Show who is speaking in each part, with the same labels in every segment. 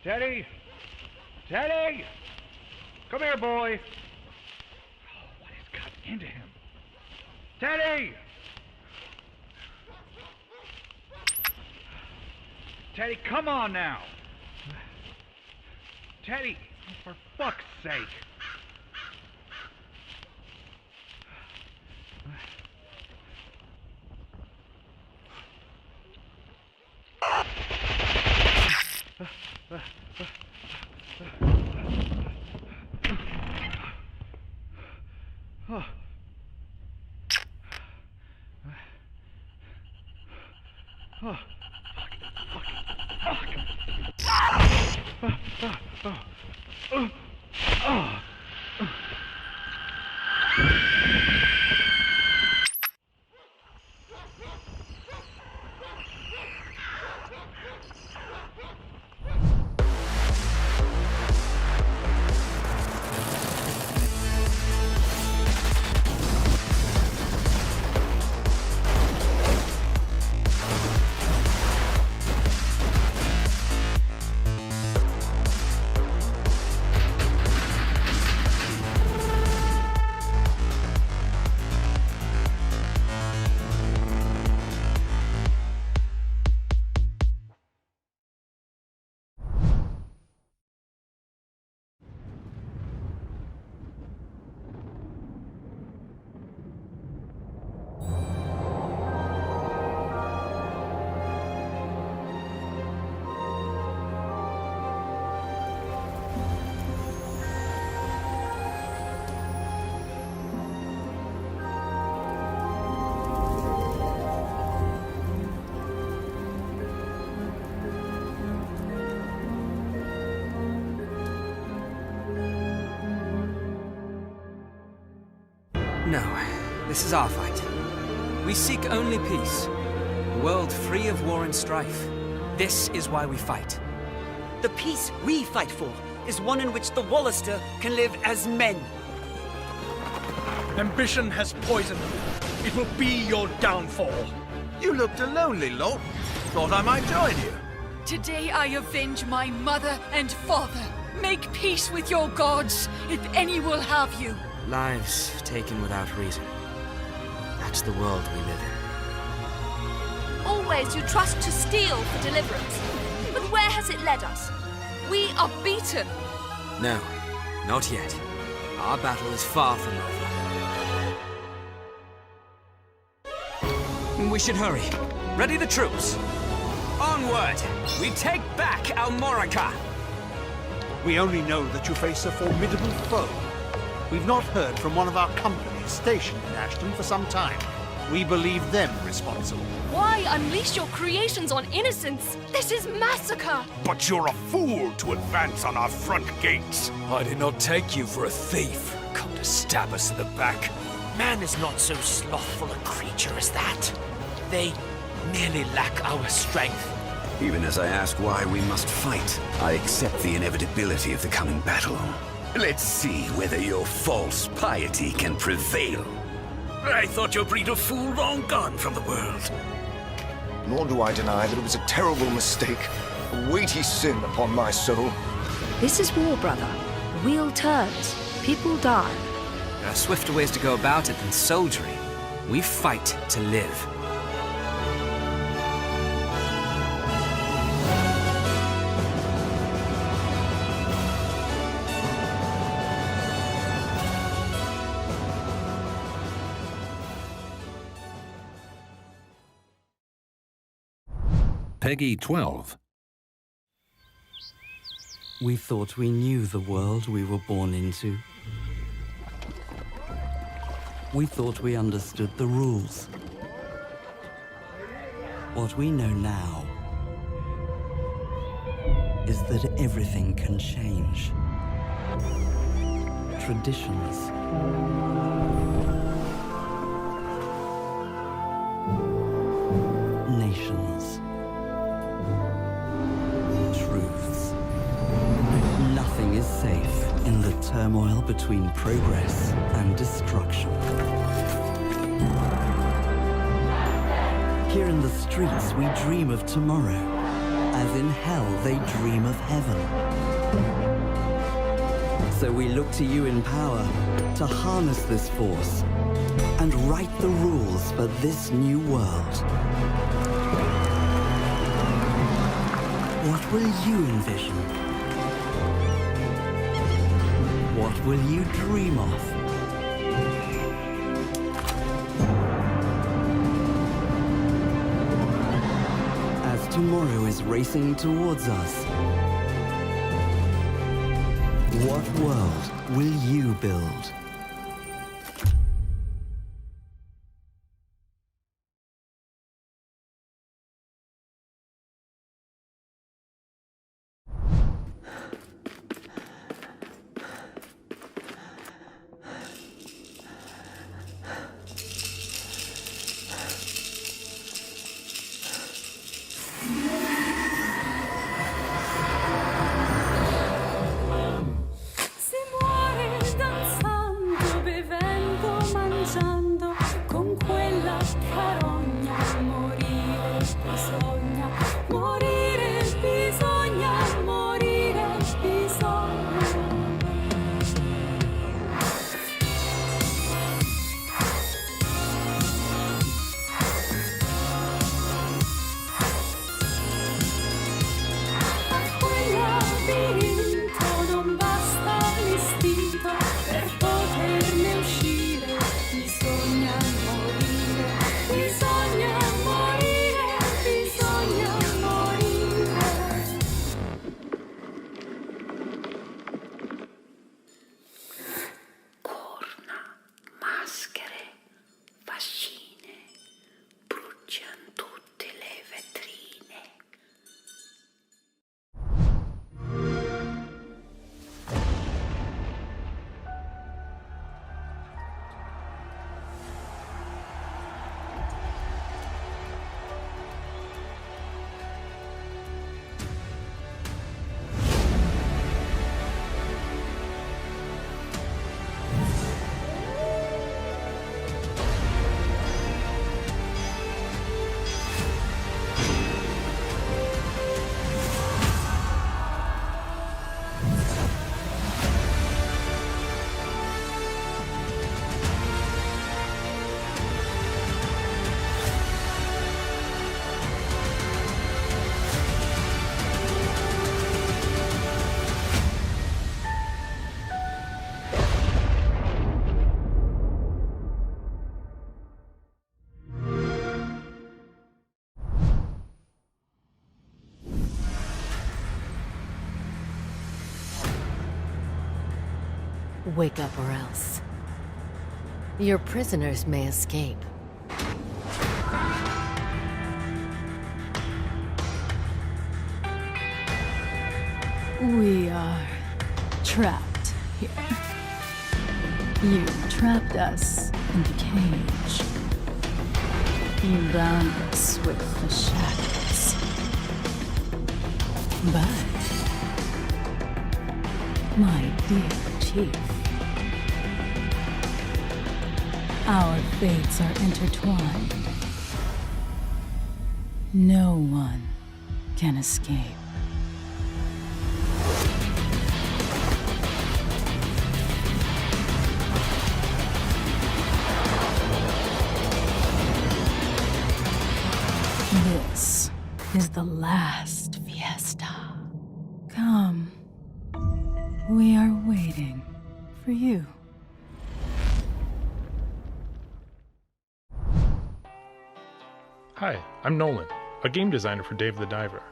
Speaker 1: Teddy! Teddy! Come here, boy! Oh, what has gotten into him? Teddy! Teddy, come on now! Teddy, for fuck's sake!
Speaker 2: No, this is our fight. We seek only peace. A world free of war and strife. This is why we fight.
Speaker 3: The peace we fight for is one in which the Wallister can live as men.
Speaker 4: Ambition has poisoned you. It will be your downfall.
Speaker 5: You looked a lonely lot. Thought I might join you.
Speaker 6: Today I avenge my mother and father. Make peace with your gods, if any will have you.
Speaker 2: Lives taken without reason. That's the world we live in.
Speaker 7: Always you trust to steal for deliverance. But where has it led us? We are beaten.
Speaker 2: No, not yet. Our battle is far from over. We should hurry. Ready the troops. Onward! We take back Almorica!
Speaker 8: We only know that you face a formidable foe. We've not heard from one of our companies stationed in Ashton for some time. We believe them responsible.
Speaker 7: Why unleash your creations on innocents? This is massacre!
Speaker 9: But you're a fool to advance on our front gates.
Speaker 4: I did not take you for a thief. Come to stab us in the back.
Speaker 10: Man is not so slothful a creature as that. They merely lack our strength.
Speaker 11: Even as I ask why we must fight, I accept the inevitability of the coming battle. Let's see whether your false piety can prevail.
Speaker 9: I thought your breed of fool long gone from the world.
Speaker 12: Nor do I deny that it was a terrible mistake, a weighty sin upon my soul.
Speaker 13: This is war, brother. Wheel turns. People die.
Speaker 2: There are swifter ways to go about it than soldiering. We fight to live.
Speaker 14: Peggy 12.
Speaker 3: We thought we knew the world we were born into. We thought we understood the rules. What we know now is that everything can change. Traditions, nations, truths. Nothing is safe in the turmoil between progress and destruction. Here in the streets, we dream of tomorrow.
Speaker 14: as in hell they dream of heaven. So we look to you in power to harness this force and write the rules for this new world. What will you envision? What will you dream of? As tomorrow is racing towards us, what world will you build?
Speaker 15: Wake up or else. Your prisoners may escape.
Speaker 16: We are trapped here. You trapped us in the cage. You bound us with the shackles. But, my dear Chief, our fates are intertwined. No one can escape. This is the last fiesta. Come. We are waiting for you.
Speaker 17: Hi, I'm Nolan, a game designer for Dave the Diver.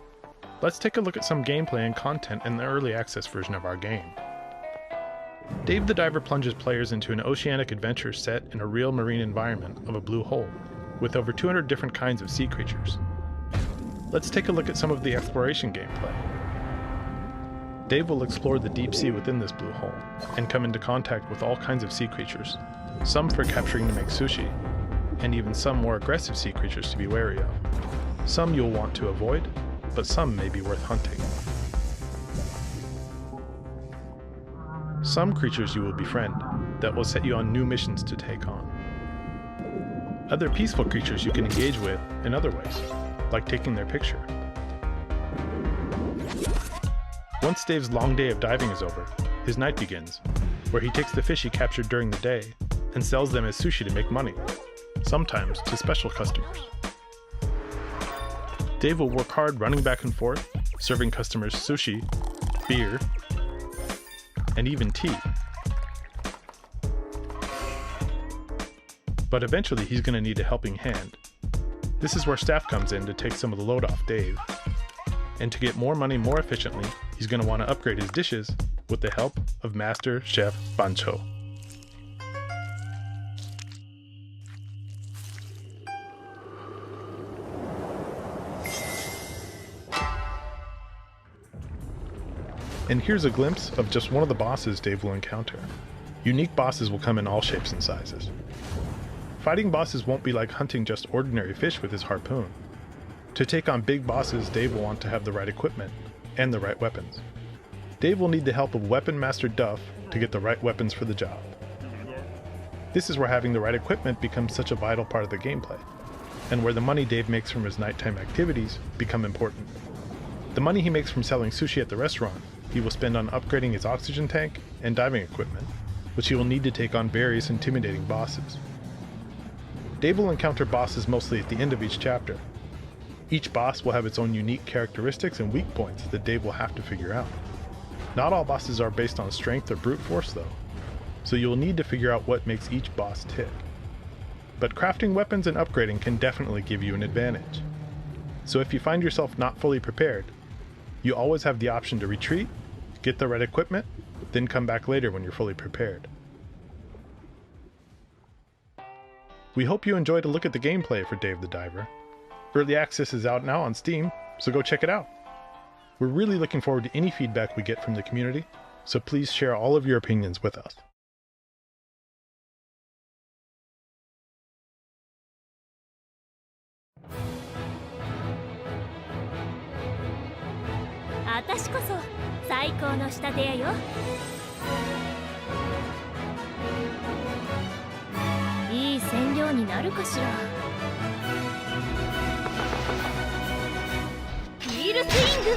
Speaker 17: Let's take a look at some gameplay and content in the early access version of our game. Dave the Diver plunges players into an oceanic adventure set in a real marine environment of a blue hole, with over 200 different kinds of sea creatures. Let's take a look at some of the exploration gameplay. Dave will explore the deep sea within this blue hole, and come into contact with all kinds of sea creatures, some for capturing to make sushi, and even some more aggressive sea creatures to be wary of. Some you'll want to avoid, but some may be worth hunting. Some creatures you will befriend, that will set you on new missions to take on. Other peaceful creatures you can engage with in other ways, like taking their picture. Once Dave's long day of diving is over, his night begins, where he takes the fish he captured during the day and sells them as sushi to make money, sometimes to special customers. Dave will work hard running back and forth, serving customers sushi, beer, and even tea. But eventually he's going to need a helping hand. This is where staff comes in to take some of the load off Dave. And to get more money more efficiently, he's going to want to upgrade his dishes with the help of Master Chef Bancho. And here's a glimpse of just one of the bosses Dave will encounter. Unique bosses will come in all shapes and sizes. Fighting bosses won't be like hunting just ordinary fish with his harpoon. To take on big bosses, Dave will want to have the right equipment and the right weapons. Dave will need the help of Weapon Master Duff to get the right weapons for the job. This is where having the right equipment becomes such a vital part of the gameplay, and where the money Dave makes from his nighttime activities become important. The money he makes from selling sushi at the restaurant, he will spend on upgrading his oxygen tank and diving equipment, which he will need to take on various intimidating bosses. Dave will encounter bosses mostly at the end of each chapter. Each boss will have its own unique characteristics and weak points that Dave will have to figure out. Not all bosses are based on strength or brute force though, so you'll need to figure out what makes each boss tick. But crafting weapons and upgrading can definitely give you an advantage. So if you find yourself not fully prepared, you always have the option to retreat, get the right equipment, then come back later when you're fully prepared. We hope you enjoyed a look at the gameplay for Dave the Diver. Early access is out now on Steam, so go check it out. We're really looking forward to any feedback we get from the community, so please share all of your opinions with us.
Speaker 18: いい染料になるかしら。ヒールスイング。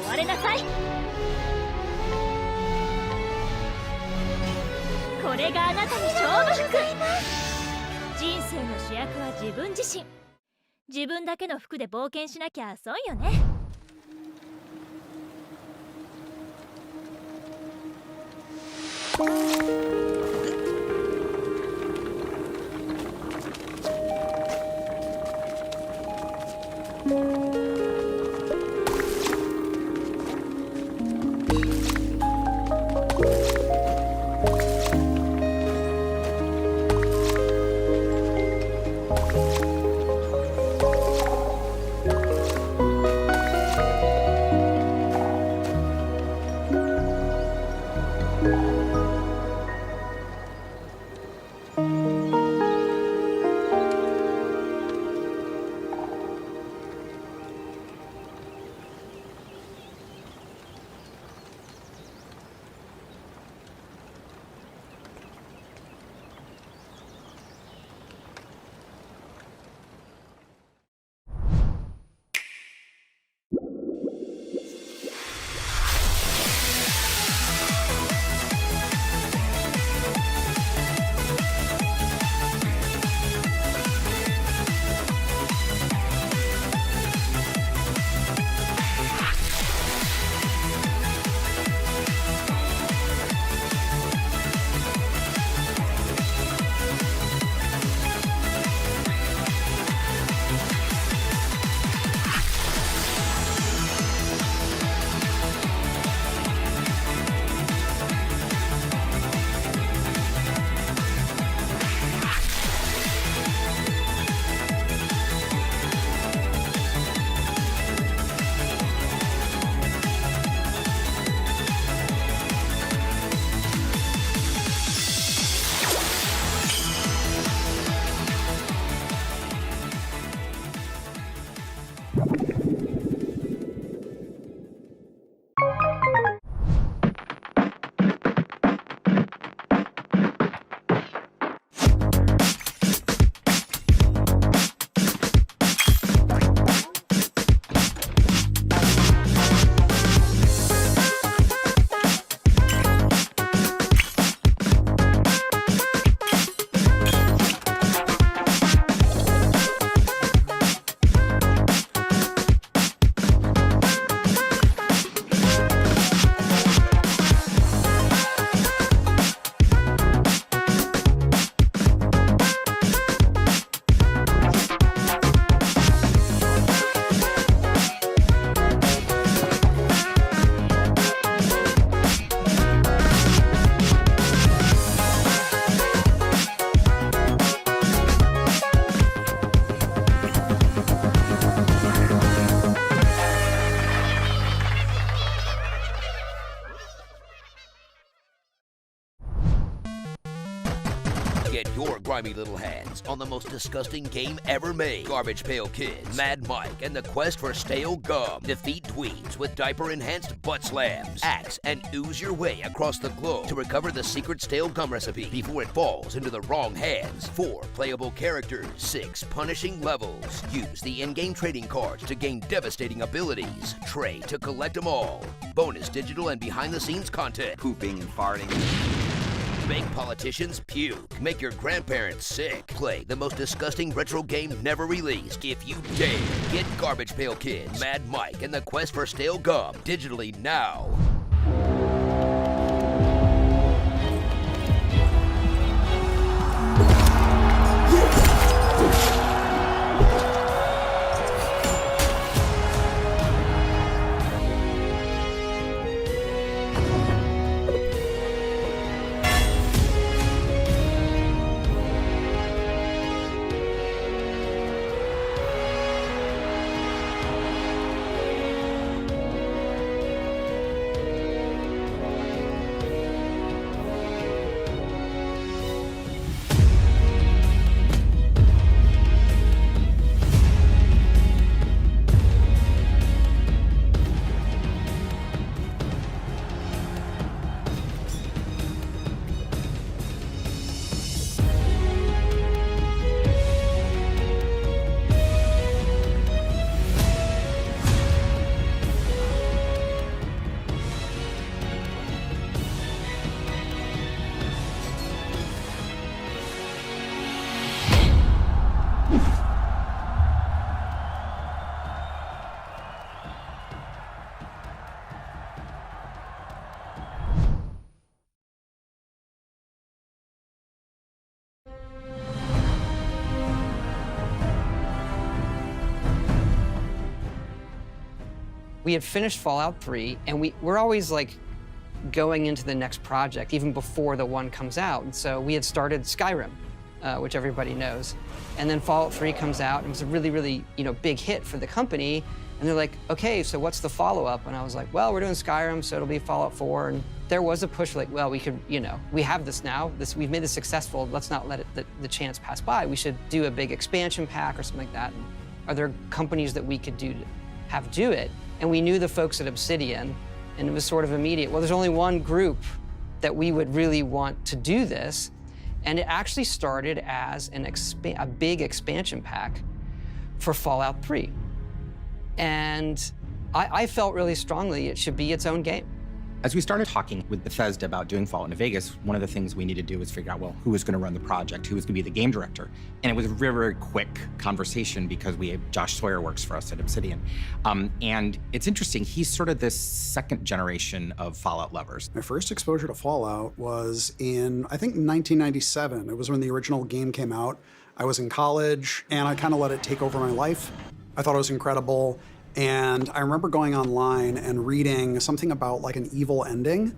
Speaker 18: 壊れなさい。これがあなたに勝負服。人生の主役は自分自身。自分だけの服で冒険しなきゃ損よね。
Speaker 19: grimy little hands on the most disgusting game ever made. Garbage Pail Kids, Mad Mike, and the quest for stale gum. Defeat dweebs with diaper-enhanced butt slams. Axe and ooze your way across the globe to recover the secret stale gum recipe before it falls into the wrong hands. 4 playable characters, 6 punishing levels. Use the in-game trading cards to gain devastating abilities. Trade to collect them all. Bonus digital and behind-the-scenes content.
Speaker 11: Pooping and farting.
Speaker 19: Make politicians puke. Make your grandparents sick. Play the most disgusting retro game never released if you dare. Get Garbage Pail Kids, Mad Mike, and the quest for stale gum digitally now.
Speaker 2: We had finished Fallout 3, and we're always like going into the next project even before the one comes out. And so we had started Skyrim, which everybody knows. And then Fallout 3 comes out, and it was a really, really, big hit for the company. And they're like, okay, so what's the follow-up? And I was like, well, we're doing Skyrim, so it'll be Fallout 4. And there was a push like, well, we could, we have this now. We've made this successful. Let's not let the chance pass by. We should do a big expansion pack or something like that. And are there companies that we could do it? And we knew the folks at Obsidian, and it was sort of immediate. Well, there's only one group that we would really want to do this. And it actually started as a big expansion pack for Fallout 3. And I felt really strongly it should be its own game.
Speaker 20: As we started talking with Bethesda about doing Fallout New Vegas, one of the things we needed to do was figure out, well, who was going to run the project, who was going to be the game director. And it was a very, very quick conversation because Josh Sawyer works for us at Obsidian. And it's interesting, he's sort of this second generation of Fallout lovers.
Speaker 21: My first exposure to Fallout was in, I think, 1997. It was when the original game came out. I was in college, and I kind of let it take over my life. I thought it was incredible. And I remember going online and reading something about like an evil ending. And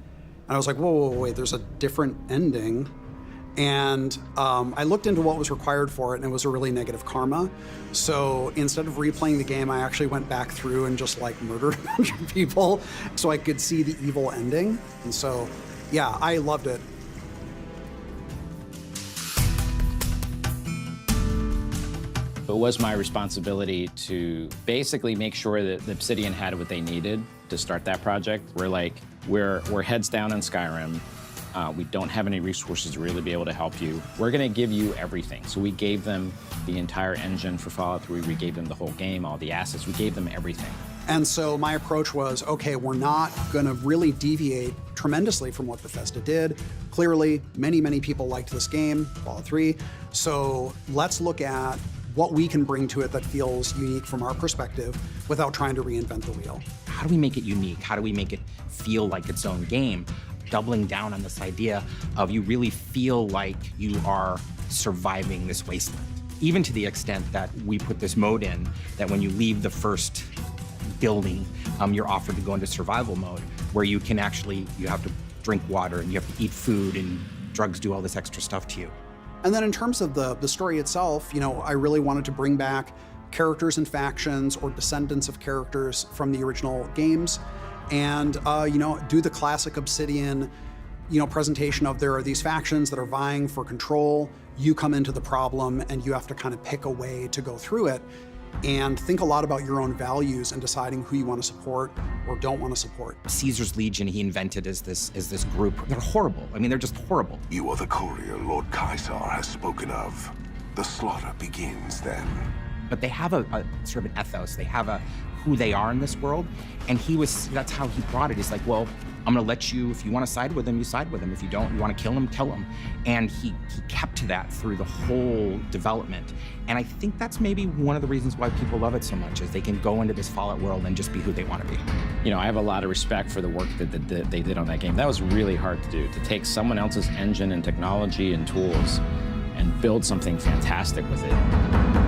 Speaker 21: I was like, whoa, wait, there's a different ending. And I looked into what was required for it, and it was a really negative karma. So instead of replaying the game, I actually went back through and just like murdered a bunch of people so I could see the evil ending. And so, yeah, I loved it.
Speaker 22: It was my responsibility to basically make sure that the Obsidian had what they needed to start that project. We're heads down in Skyrim. We don't have any resources to really be able to help you. We're gonna give you everything. So we gave them the entire engine for Fallout 3. We gave them the whole game, all the assets. We gave them everything.
Speaker 21: And so my approach was, okay, we're not gonna really deviate tremendously from what Bethesda did. Clearly, many, many people liked this game, Fallout 3. So let's look at what we can bring to it that feels unique from our perspective without trying to reinvent the wheel.
Speaker 20: How do we make it unique? How do we make it feel like its own game? Doubling down on this idea of you really feel like you are surviving this wasteland. Even to the extent that we put this mode in that when you leave the first building, you're offered to go into survival mode where you can actually, you have to drink water and you have to eat food and drugs do all this extra stuff to you.
Speaker 21: And then in terms of the story itself, I really wanted to bring back characters and factions or descendants of characters from the original games and, do the classic Obsidian, presentation of there are these factions that are vying for control. you come into the problem and you have to kind of pick a way to go through it and think a lot about your own values and deciding who you want to support or don't want to support.
Speaker 20: Caesar's Legion he invented as this group. They're horrible. I mean, they're just horrible.
Speaker 1: You are the courier Lord Caesar has spoken of. The slaughter begins then.
Speaker 20: But they have a sort of an ethos. They have who they are in this world. And that's how he brought it. He's like, well, I'm gonna let you, if you wanna side with him, you side with him. If you don't, you wanna kill him, kill him. And he kept to that through the whole development. And I think that's maybe one of the reasons why people love it so much, is they can go into this Fallout world and just be who they wanna be.
Speaker 22: You know, I have a lot of respect for the work that they did on that game. That was really hard to do, to take someone else's engine and technology and tools and build something fantastic with it.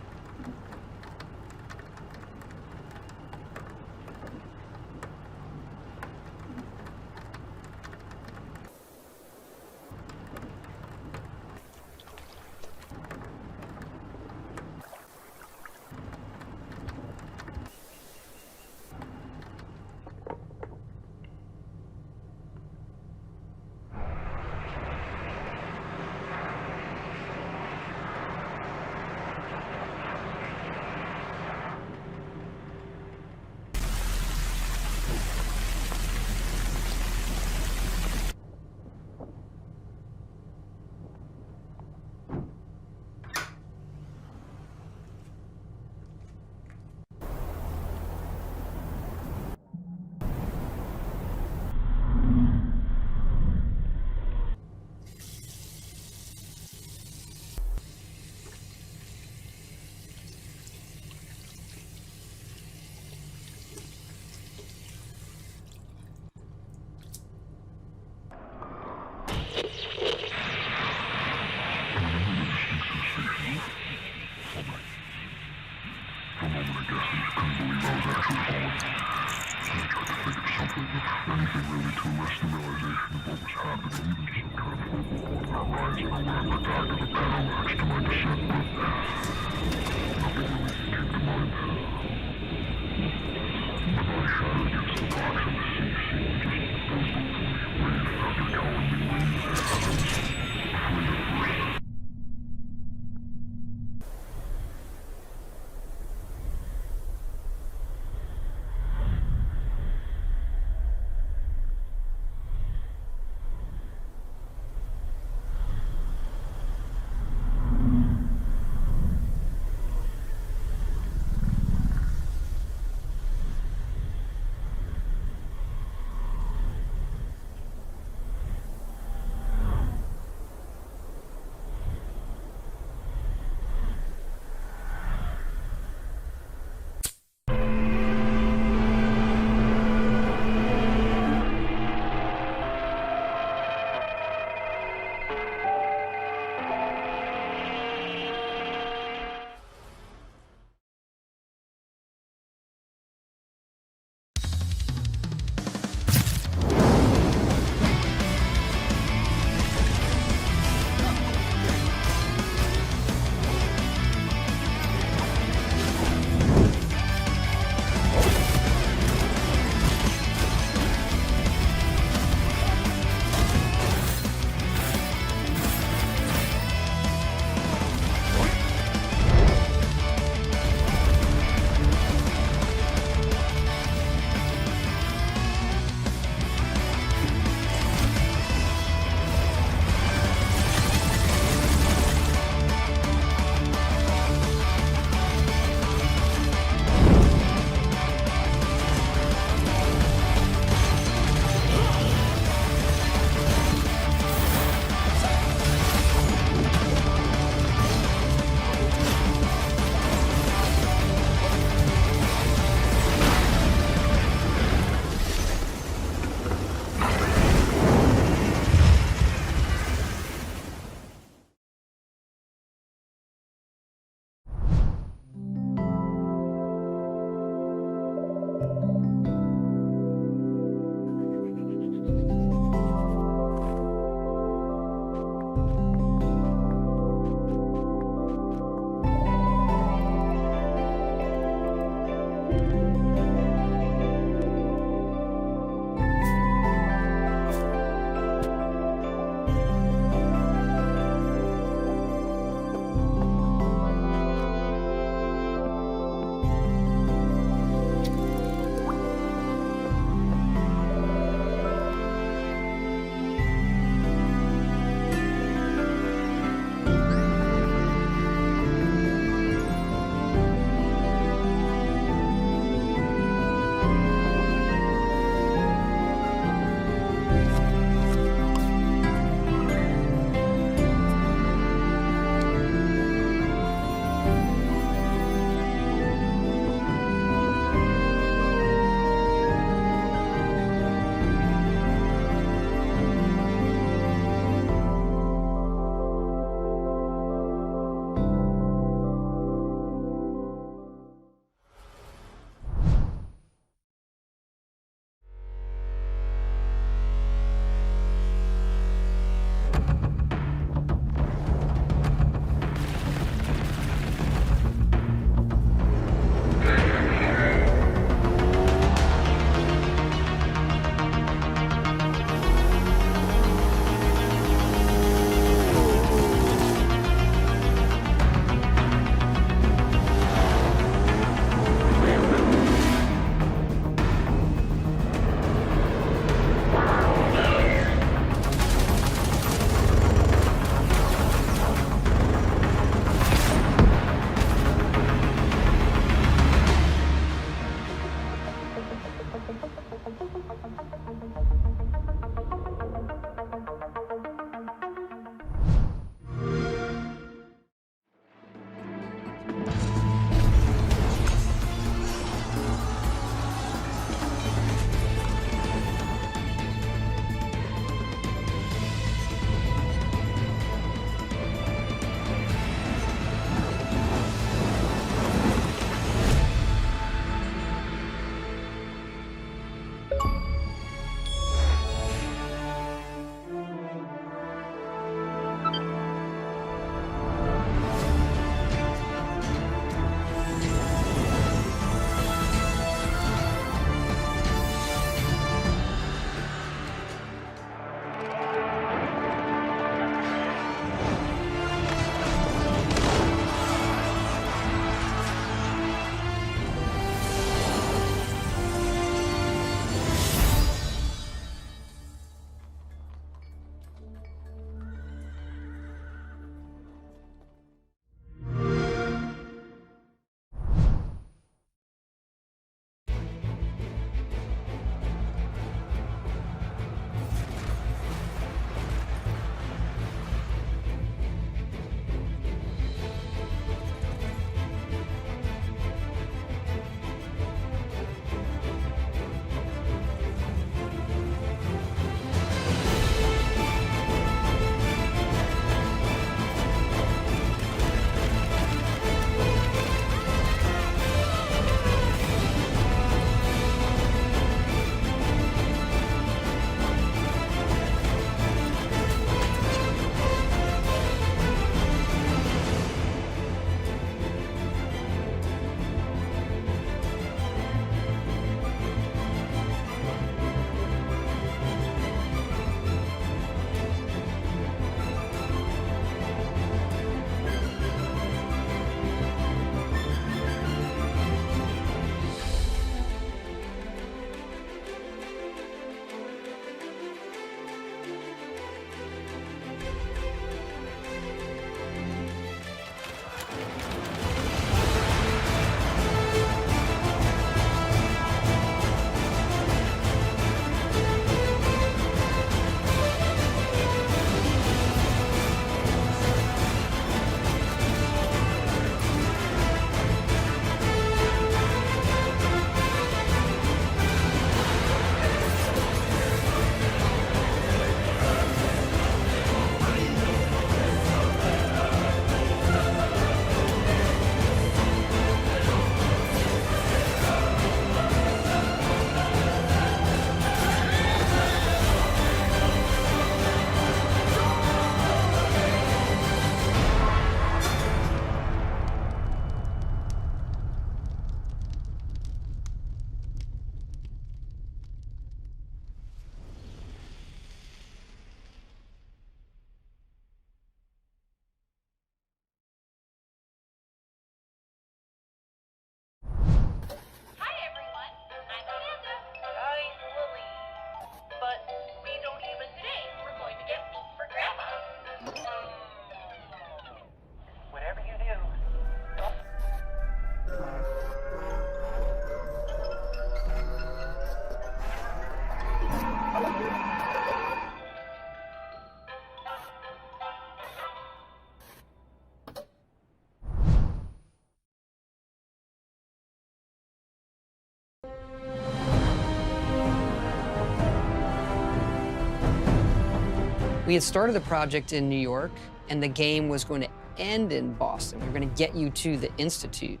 Speaker 2: We had started the project in New York, and the game was going to end in Boston. We were going to get you to the Institute.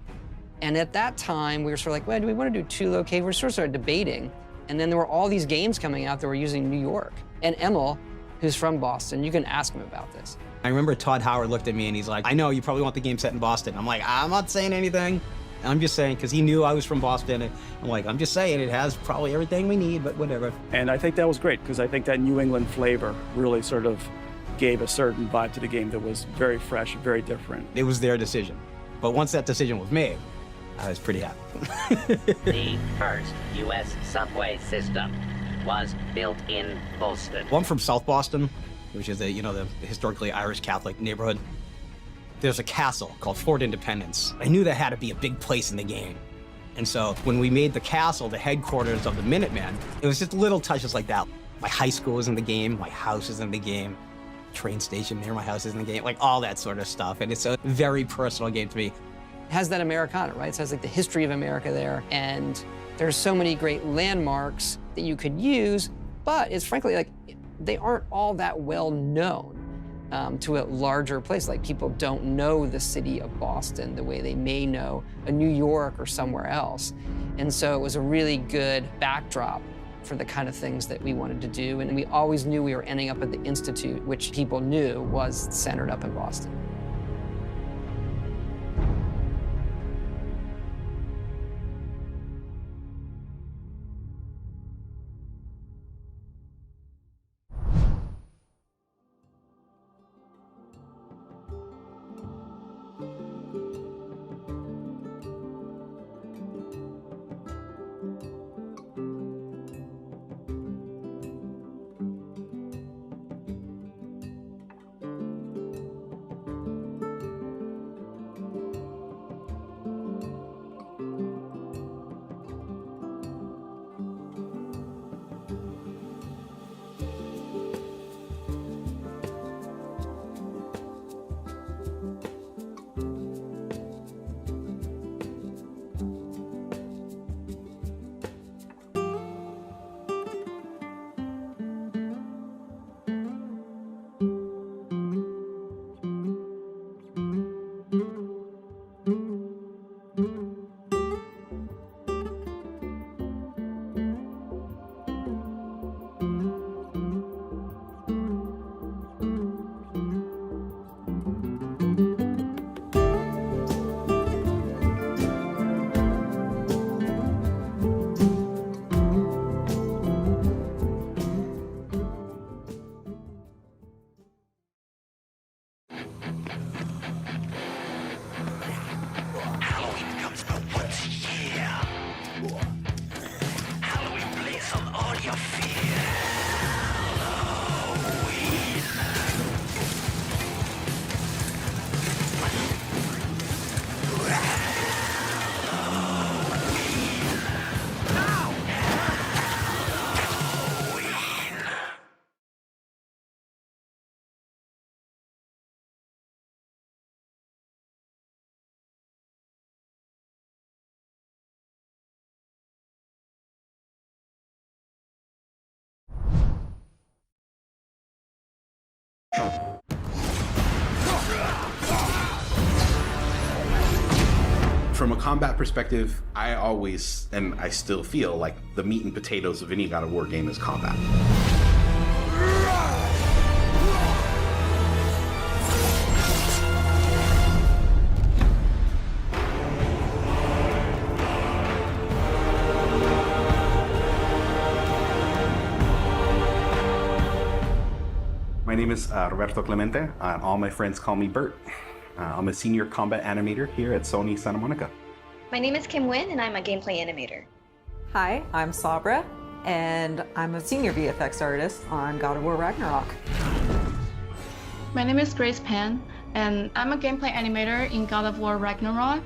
Speaker 2: And at that time, we were sort of like, well, do we want to do two locations? We sort of started debating. And then there were all these games coming out that were using New York. And Emil, who's from Boston, you can ask him about this.
Speaker 20: I remember Todd Howard looked at me and he's like, I know you probably want the game set in Boston. I'm like, I'm not saying anything. I'm just saying, because he knew I was from Boston. And I'm like, I'm just saying it has probably everything we need, but whatever.
Speaker 5: And I think that was great, because I think that New England flavor really sort of gave a certain vibe to the game that was very fresh, very different.
Speaker 20: It was their decision. But once that decision was made, I was pretty happy.
Speaker 6: The first U.S. subway system was built in Boston.
Speaker 20: Well, I'm from South Boston, which is the historically Irish Catholic neighborhood. There's a castle called Fort Independence. I knew that had to be a big place in the game. And so when we made the castle the headquarters of the Minutemen, it was just little touches like that. My high school is in the game, my house is in the game, train station near my house is in the game, like all that sort of stuff. And it's a very personal game to me.
Speaker 2: It has that Americana, right? It has like the history of America there. And there's so many great landmarks that you could use, but it's frankly like, they aren't all that well known to a larger place. Like people don't know the city of Boston the way they may know a New York or somewhere else. And so it was a really good backdrop for the kind of things that we wanted to do. And we always knew we were ending up at the Institute, which people knew was centered up in Boston.
Speaker 23: From a combat perspective, I always, and I still feel like the meat and potatoes of any God of War game is combat. My name is Roberto Clemente, and all my friends call me Bert. I'm a senior combat animator here at Sony Santa Monica.
Speaker 24: My name is Kim Nguyen, and I'm a gameplay animator.
Speaker 25: Hi, I'm Sabra, and I'm a senior VFX artist on God of War Ragnarok.
Speaker 26: My name is Grace Pan, and I'm a gameplay animator in God of War Ragnarok.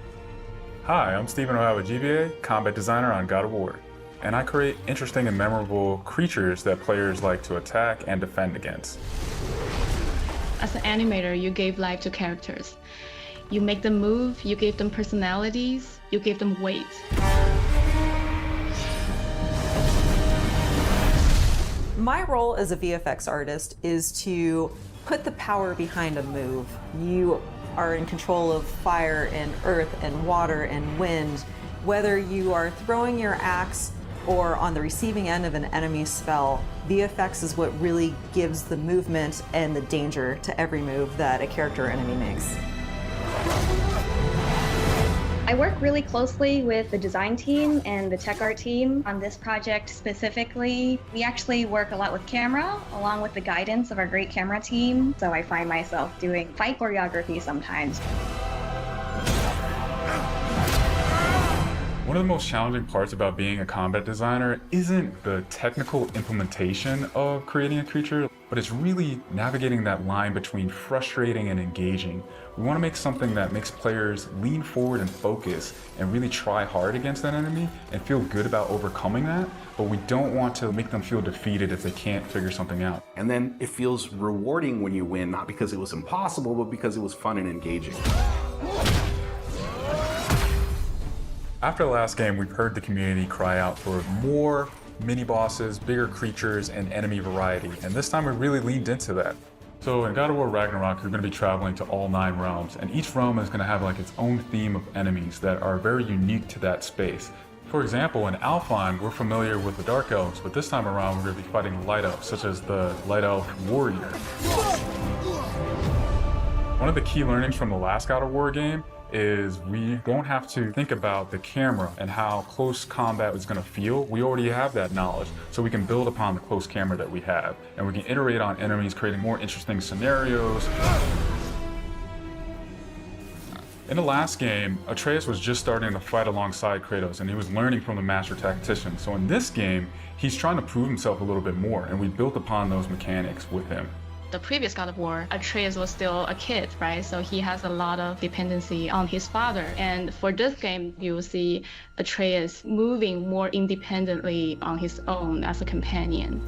Speaker 27: Hi, I'm Stephen O'Hara, GBA, combat designer on God of War. And I create interesting and memorable creatures that players like to attack and defend against.
Speaker 26: As an animator, you gave life to characters. You make them move, you gave them personalities, you gave them weight.
Speaker 25: My role as a VFX artist is to put the power behind a move. You are in control of fire and earth and water and wind. Whether you are throwing your axe or on the receiving end of an enemy spell, VFX is what really gives the movement and the danger to every move that a character or enemy makes.
Speaker 24: I work really closely with the design team and the tech art team on this project specifically. We actually work a lot with camera, along with the guidance of our great camera team, so I find myself doing fight choreography sometimes.
Speaker 27: One of the most challenging parts about being a combat designer isn't the technical implementation of creating a creature, but it's really navigating that line between frustrating and engaging. We want to make something that makes players lean forward and focus and really try hard against that enemy and feel good about overcoming that, but we don't want to make them feel defeated if they can't figure something out.
Speaker 23: And then it feels rewarding when you win, not because it was impossible, but because it was fun and engaging.
Speaker 27: After the last game, we've heard the community cry out for more mini-bosses, bigger creatures, and enemy variety, and this time we really leaned into that. So in God of War Ragnarok, you're going to be traveling to all 9 realms, and each realm is going to have like its own theme of enemies that are very unique to that space. For example, in Alfheim, we're familiar with the Dark Elves, but this time around we're going to be fighting Light Elves, such as the Light Elf Warrior. One of the key learnings from the last God of War game is we don't have to think about the camera and how close combat is going to feel. We already have that knowledge, so we can build upon the close camera that we have, and we can iterate on enemies, creating more interesting scenarios. In the last game, Atreus was just starting to fight alongside Kratos, and he was learning from the master tactician. So in this game, he's trying to prove himself a little bit more, and we built upon those mechanics with him.
Speaker 26: The previous God of War, Atreus was still a kid, right? So he has a lot of dependency on his father. And for this game, you will see Atreus moving more independently on his own as a companion.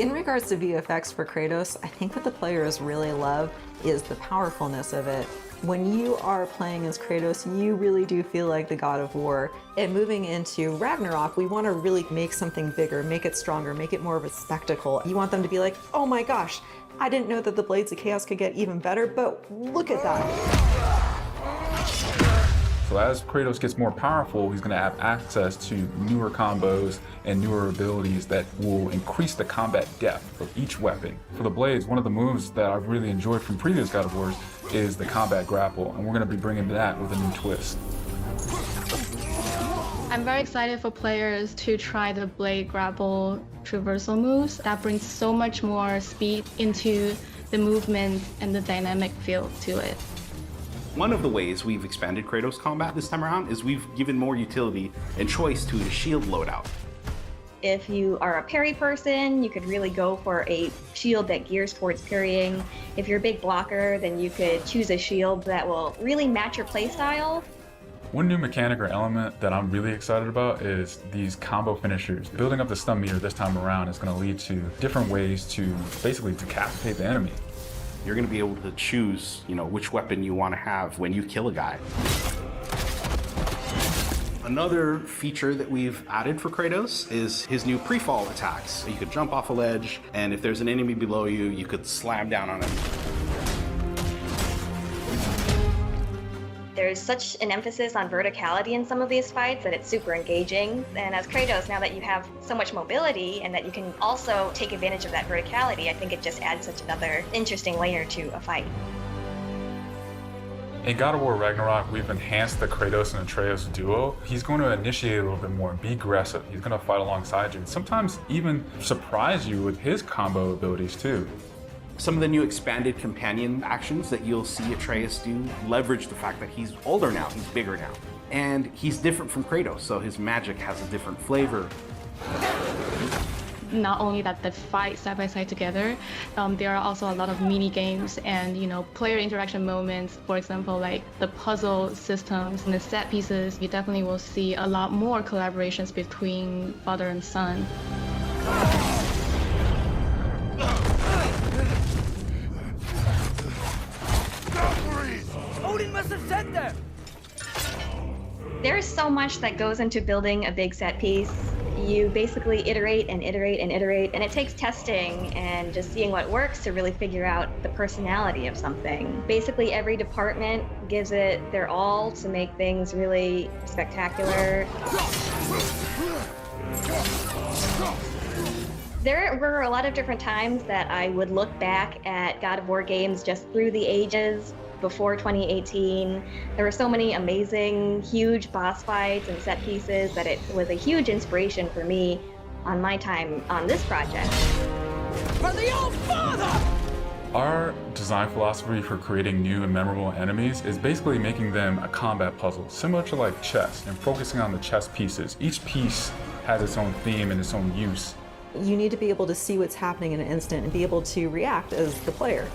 Speaker 25: In regards to VFX for Kratos, I think what the players really love is the powerfulness of it. When you are playing as Kratos, you really do feel like the God of War. And moving into Ragnarok, we want to really make something bigger, make it stronger, make it more of a spectacle. You want them to be like, oh my gosh, I didn't know that the Blades of Chaos could get even better, but look at that.
Speaker 27: So as Kratos gets more powerful, he's going to have access to newer combos and newer abilities that will increase the combat depth of each weapon. For the Blades, one of the moves that I've really enjoyed from previous God of Wars is the combat grapple, and we're going to be bringing that with a new twist.
Speaker 26: I'm very excited for players to try the blade grapple traversal moves. That brings so much more speed into the movement and the dynamic feel to it.
Speaker 23: One of the ways we've expanded Kratos combat this time around is we've given more utility and choice to the shield loadout.
Speaker 24: If you are a parry person, you could really go for a shield that gears towards parrying. If you're a big blocker, then you could choose a shield that will really match your playstyle.
Speaker 27: One new mechanic or element that I'm really excited about is these combo finishers. Building up the stun meter this time around is going to lead to different ways to basically decapitate the enemy.
Speaker 23: You're going to be able to choose, which weapon you want to have when you kill a guy. Another feature that we've added for Kratos is his new pre-fall attacks. You could jump off a ledge, and if there's an enemy below you, you could slam down on him.
Speaker 24: There's such an emphasis on verticality in some of these fights that it's super engaging. And as Kratos, now that you have so much mobility and that you can also take advantage of that verticality, I think it just adds such another interesting layer to a fight.
Speaker 27: In God of War Ragnarok, we've enhanced the Kratos and Atreus duo. He's going to initiate a little bit more and be aggressive. He's going to fight alongside you and sometimes even surprise you with his combo abilities too.
Speaker 23: Some of the new expanded companion actions that you'll see Atreus do leverage the fact that he's older now, he's bigger now. And he's different from Kratos, so his magic has a different flavor.
Speaker 26: Not only that they fight side by side together, there are also a lot of mini games and player interaction moments. For example, like the puzzle systems and the set pieces. You definitely will see a lot more collaborations between father and son.
Speaker 3: Odin must have said that!
Speaker 24: There's so much that goes into building a big set piece. You basically iterate and iterate and iterate, and it takes testing and just seeing what works to really figure out the personality of something. Basically, every department gives it their all to make things really spectacular. There were a lot of different times that I would look back at God of War games just through the ages before 2018. There were so many amazing, huge boss fights and set pieces that it was a huge inspiration for me on my time on this project.
Speaker 19: For the Old Father!
Speaker 27: Our design philosophy for creating new and memorable enemies is basically making them a combat puzzle, similar to like chess, and focusing on the chess pieces. Each piece has its own theme and its own use.
Speaker 25: You need to be able to see what's happening in an instant and be able to react as the player.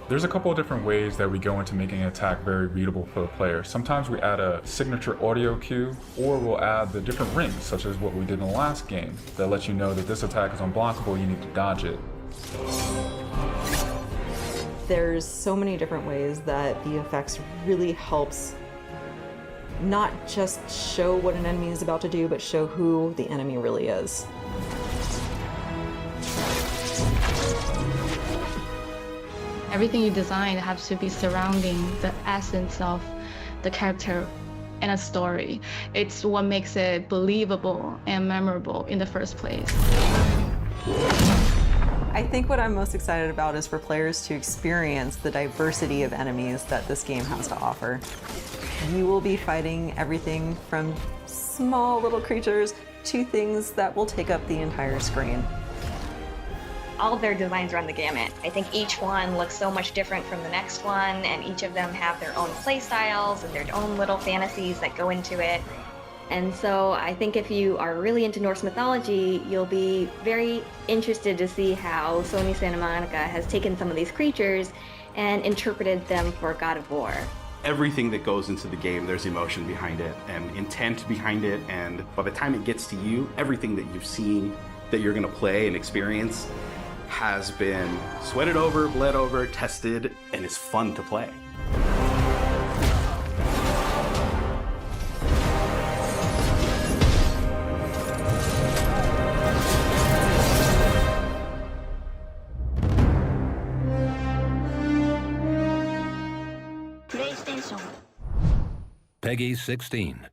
Speaker 27: There's a couple of different ways that we go into making an attack very readable for the player. Sometimes we add a signature audio cue, or we'll add the different rings, such as what we did in the last game, that lets you know that this attack is unblockable, you need to dodge it.
Speaker 25: There's so many different ways that VFX really helps not just show what an enemy is about to do, but show who the enemy really is.
Speaker 26: Everything you design has to be surrounding the essence of the character and a story. It's what makes it believable and memorable in the first place.
Speaker 25: I think what I'm most excited about is for players to experience the diversity of enemies that this game has to offer. You will be fighting everything from small little creatures to things that will take up the entire screen.
Speaker 24: All of their designs run the gamut. I think each one looks so much different from the next one, and each of them have their own play styles and their own little fantasies that go into it. And so I think if you are really into Norse mythology, you'll be very interested to see how Sony Santa Monica has taken some of these creatures and interpreted them for God of War.
Speaker 23: Everything that goes into the game, there's emotion behind it and intent behind it, and by the time it gets to you, everything that you've seen that you're gonna play and experience has been sweated over, bled over, tested, and is fun to play.
Speaker 4: Peggy 16.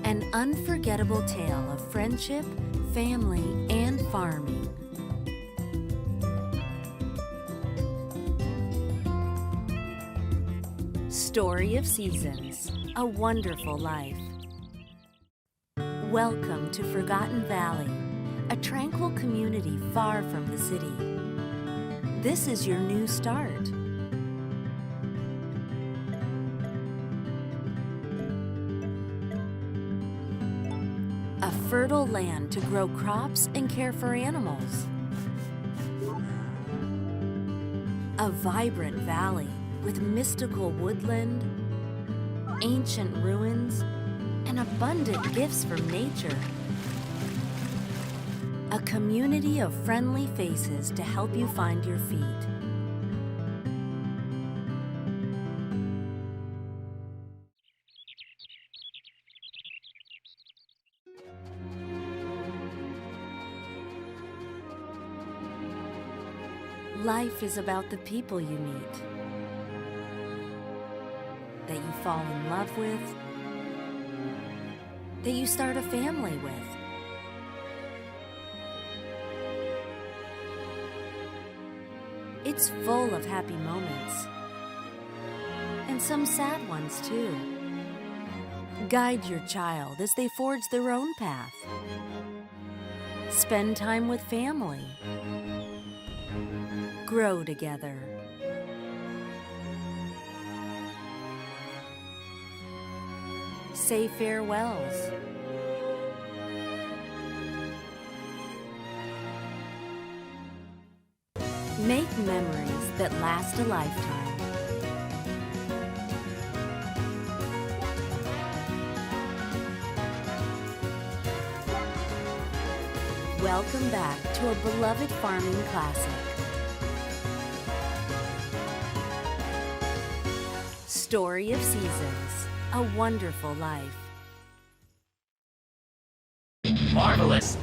Speaker 15: An unforgettable tale of friendship, family, and farming. Story of Seasons, a wonderful life. Welcome to Forgotten Valley, a tranquil community far from the city. This is your new start. A fertile land to grow crops and care for animals. A vibrant valley with mystical woodland, ancient ruins, and abundant gifts from nature. A community of friendly faces to help you find your feet. Life is about the people you meet. that you fall in love with, that you start a family with. It's full of happy moments, and some sad ones too. Guide your child as they forge their own path. Spend time with family. Grow together. Say farewells. Make memories that last a lifetime. Welcome back to a beloved farming classic. Story of Seasons, A Wonderful Life.
Speaker 6: Marvelous!